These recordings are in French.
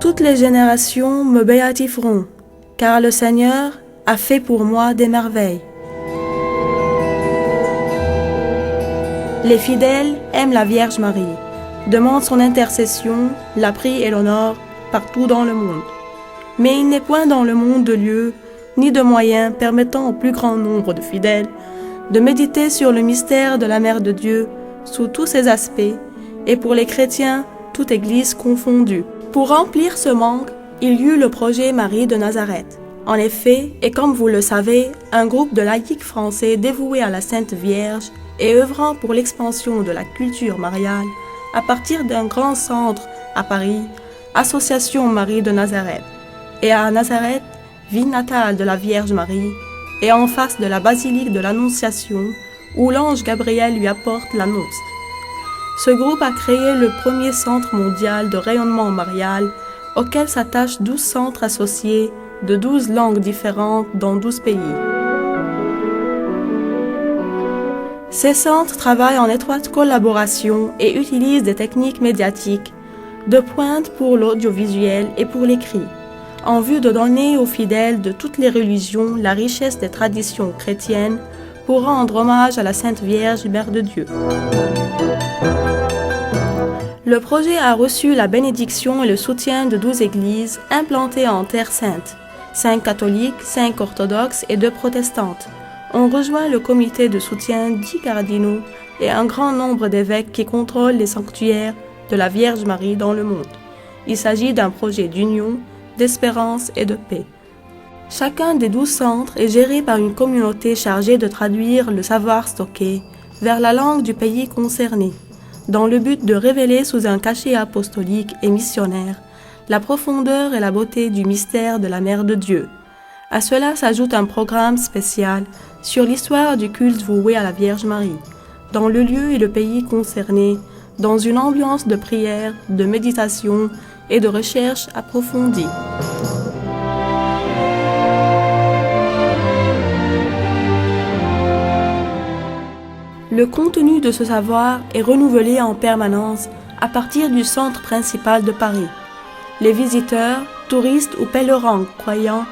Toutes les générations me béatifieront, car le Seigneur a fait pour moi des merveilles. Les fidèles aiment la Vierge Marie, demandent son intercession, la prient et l'honorent partout dans le monde. Mais il n'est point dans le monde de lieu, ni de moyens permettant au plus grand nombre de fidèles de méditer sur le mystère de la Mère de Dieu sous tous ses aspects, et pour les chrétiens, toute Église confondue. Pour remplir ce manque, il y eut le projet Marie de Nazareth. En effet, et comme vous le savez, un groupe de laïcs français dévoués à la Sainte Vierge et œuvrant pour l'expansion de la culture mariale, à partir d'un grand centre à Paris, Association Marie de Nazareth, et à Nazareth, ville natale de la Vierge Marie, et en face de la basilique de l'Annonciation, où l'ange Gabriel lui apporte l'annonce. Ce groupe a créé le premier centre mondial de rayonnement marial, auquel s'attachent 12 centres associés de 12 langues différentes dans 12 pays. Ces centres travaillent en étroite collaboration et utilisent des techniques médiatiques de pointe pour l'audiovisuel et pour l'écrit, en vue de donner aux fidèles de toutes les religions la richesse des traditions chrétiennes pour rendre hommage à la Sainte Vierge, Mère de Dieu. Le projet a reçu la bénédiction et le soutien de 12 églises implantées en Terre Sainte, 5 catholiques, 5 orthodoxes et 2 protestantes. On rejoint le comité de soutien 10 cardinaux et un grand nombre d'évêques qui contrôlent les sanctuaires de la Vierge Marie dans le monde. Il s'agit d'un projet d'union, d'espérance et de paix. Chacun des 12 centres est géré par une communauté chargée de traduire le savoir stocké vers la langue du pays concerné, dans le but de révéler sous un cachet apostolique et missionnaire la profondeur et la beauté du mystère de la Mère de Dieu. À cela s'ajoute un programme spécial sur l'histoire du culte voué à la Vierge Marie, dans le lieu et le pays concernés, dans une ambiance de prière, de méditation et de recherche approfondie. Le contenu de ce savoir est renouvelé en permanence à partir du centre principal de Paris. Les visiteurs, touristes ou pèlerins croyants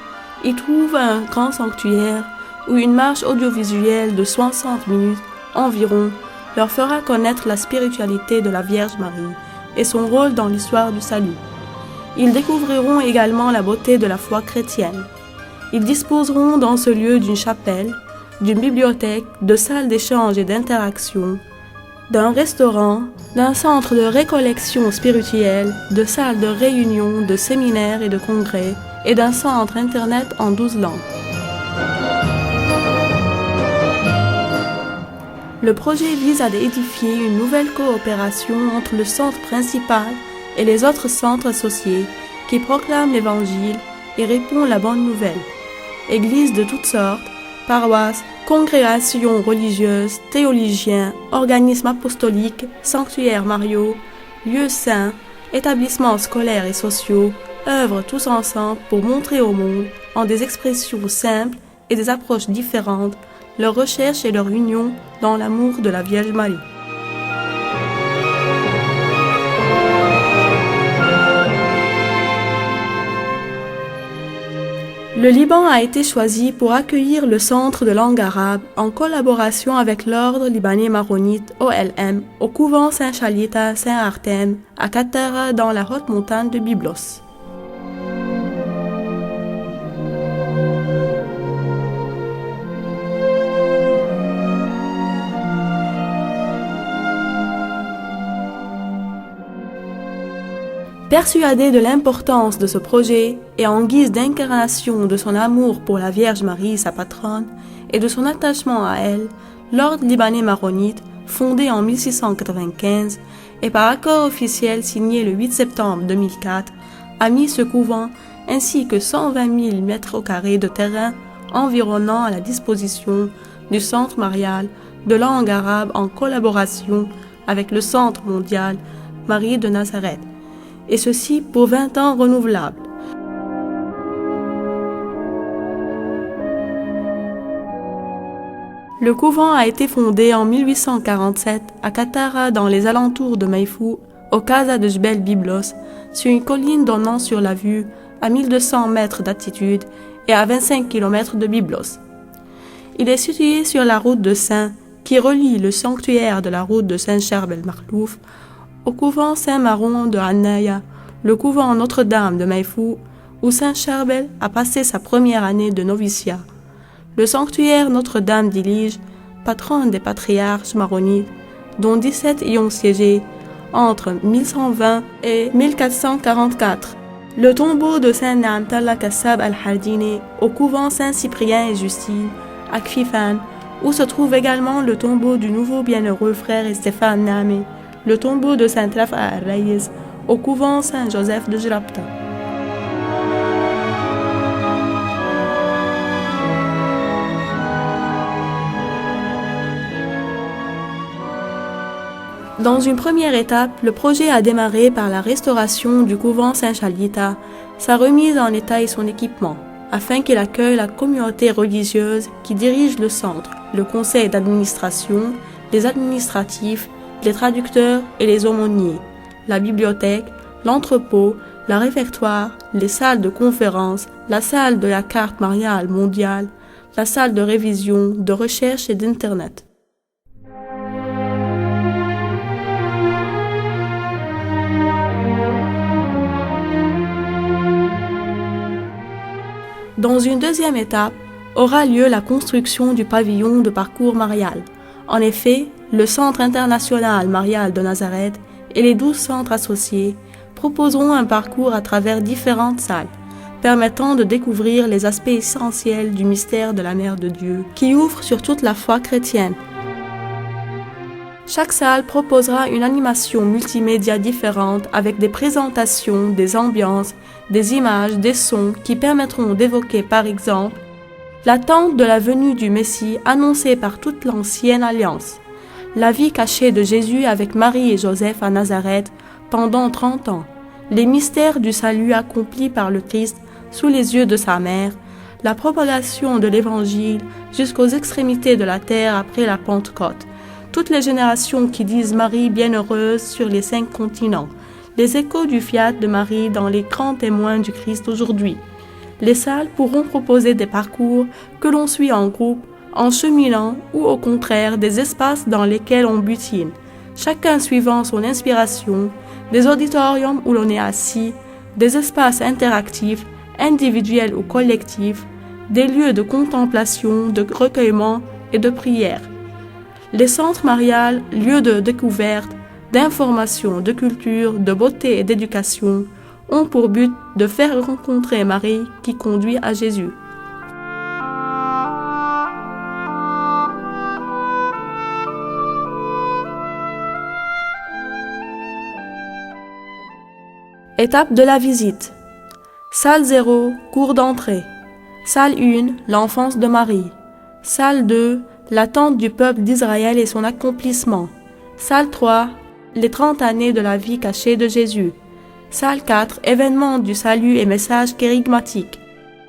y trouvent un grand sanctuaire où une marche audiovisuelle de 60 minutes environ leur fera connaître la spiritualité de la Vierge Marie et son rôle dans l'histoire du salut. Ils découvriront également la beauté de la foi chrétienne. Ils disposeront dans ce lieu d'une chapelle, d'une bibliothèque, de salles d'échange et d'interaction, d'un restaurant, d'un centre de récollection spirituelle, de salles de réunion, de séminaires et de congrès, et d'un centre internet en 12 langues. Le projet vise à édifier une nouvelle coopération entre le centre principal et les autres centres associés qui proclament l'Évangile et répondent la bonne nouvelle. Églises de toutes sortes, paroisses, congrégations religieuses, théologiens, organismes apostoliques, sanctuaires mariaux, lieux saints, établissements scolaires et sociaux, œuvrent tous ensemble pour montrer au monde, en des expressions simples et des approches différentes, leur recherche et leur union dans l'amour de la Vierge Marie. Le Liban a été choisi pour accueillir le centre de langue arabe en collaboration avec l'ordre libanais maronite OLM au couvent Saint-Chalita Saint-Artème à Katara dans la haute montagne de Byblos. Persuadé de l'importance de ce projet et en guise d'incarnation de son amour pour la Vierge Marie, sa patronne, et de son attachement à elle, l'ordre libanais maronite, fondé en 1695 et par accord officiel signé le 8 septembre 2004, a mis ce couvent ainsi que 120 000 mètres carrés de terrain environnant à la disposition du centre marial de langue arabe en collaboration avec le Centre mondial Marie de Nazareth, et ceci pour 20 ans renouvelables. Le couvent a été fondé en 1847 à Katara dans les alentours de Maïfou, au Casa de Jbel Byblos, sur une colline donnant sur la vue à 1200 mètres d'altitude et à 25 km de Byblos. Il est situé sur la route de Saint, qui relie le sanctuaire de la route de Saint-Charb el-Makhlouf au couvent Saint-Maron de Hanaya, le couvent Notre-Dame de Maïfou, où Saint Charbel a passé sa première année de noviciat. Le sanctuaire Notre-Dame d'Ilige, patron des patriarches maronites, dont 17 y ont siégé entre 1120 et 1444. Le tombeau de Saint Naamtallah Kassab al-Hardini au couvent Saint-Cyprien et Justine, à Kfifan, où se trouve également le tombeau du nouveau bienheureux frère Stéphane Naamé, le tombeau de Saint Rafa al-Raïs, au couvent Saint-Joseph de Jrabta. Dans une première étape, le projet a démarré par la restauration du couvent Saint-Chalita, sa remise en état et son équipement, afin qu'il accueille la communauté religieuse qui dirige le centre, le conseil d'administration, les administratifs, les traducteurs et les aumôniers, la bibliothèque, l'entrepôt, la réfectoire, les salles de conférence, la salle de la carte mariale mondiale, la salle de révision, de recherche et d'Internet. Dans une deuxième étape, aura lieu la construction du pavillon de parcours marial. En effet, le Centre international marial de Nazareth et les 12 centres associés proposeront un parcours à travers différentes salles, permettant de découvrir les aspects essentiels du mystère de la Mère de Dieu, qui ouvre sur toute la foi chrétienne. Chaque salle proposera une animation multimédia différente avec des présentations, des ambiances, des images, des sons qui permettront d'évoquer par exemple l'attente de la venue du Messie annoncée par toute l'ancienne alliance, la vie cachée de Jésus avec Marie et Joseph à Nazareth pendant 30 ans, les mystères du salut accomplis par le Christ sous les yeux de sa mère, la propagation de l'Évangile jusqu'aux extrémités de la terre après la Pentecôte, toutes les générations qui disent Marie bienheureuse sur les 5 continents, les échos du fiat de Marie dans les grands témoins du Christ aujourd'hui. Les salles pourront proposer des parcours que l'on suit en groupe, en cheminant ou au contraire des espaces dans lesquels on butine, chacun suivant son inspiration, des auditoriums où l'on est assis, des espaces interactifs, individuels ou collectifs, des lieux de contemplation, de recueillement et de prière. Les centres mariales, lieux de découverte, d'information, de culture, de beauté et d'éducation, ont pour but de faire rencontrer Marie qui conduit à Jésus. Étape de la visite. Salle 0, cours d'entrée. Salle 1, l'enfance de Marie. Salle 2, l'attente du peuple d'Israël et son accomplissement. Salle 3, les 30 années de la vie cachée de Jésus. Salle 4, événements du salut et messages kérigmatiques.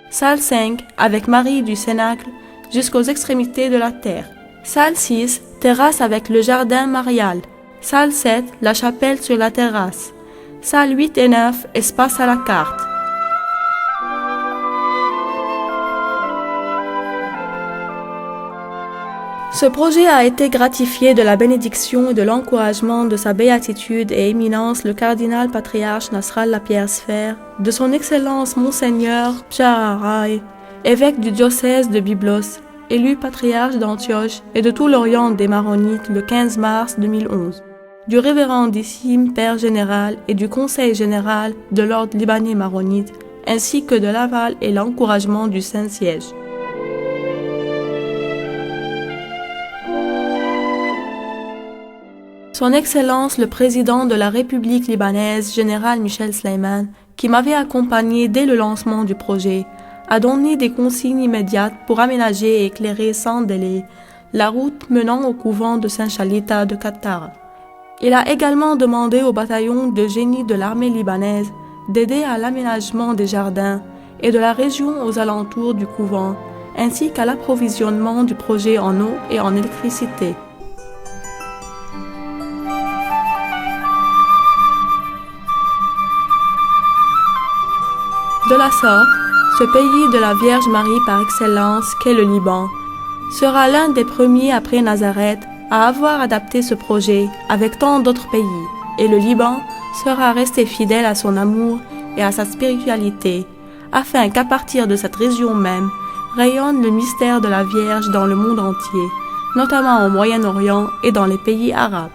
Salle 5, avec Marie du Cénacle jusqu'aux extrémités de la terre. Salle 6, terrasse avec le jardin marial. Salle 7, la chapelle sur la terrasse. Salle 8 et 9, espace à la carte. Ce projet a été gratifié de la bénédiction et de l'encouragement de sa béatitude et éminence le cardinal patriarche Nasrallah Pierre Sfer, de son excellence Monseigneur Pshararay, évêque du diocèse de Byblos, élu patriarche d'Antioche et de tout l'Orient des Maronites le 15 mars 2011, du révérendissime Père général et du Conseil général de l'ordre libanais maronite, ainsi que de l'aval et l'encouragement du Saint-Siège. Son Excellence le Président de la République libanaise, Général Michel Sleiman, qui m'avait accompagné dès le lancement du projet, a donné des consignes immédiates pour aménager et éclairer sans délai la route menant au couvent de Saint-Chalita de Qatar. Il a également demandé au bataillon de génie de l'armée libanaise d'aider à l'aménagement des jardins et de la région aux alentours du couvent, ainsi qu'à l'approvisionnement du projet en eau et en électricité. De la sorte, ce pays de la Vierge Marie par excellence qu'est le Liban sera l'un des premiers après Nazareth à avoir adapté ce projet avec tant d'autres pays, et le Liban sera resté fidèle à son amour et à sa spiritualité, afin qu'à partir de cette région même rayonne le mystère de la Vierge dans le monde entier, notamment au Moyen-Orient et dans les pays arabes.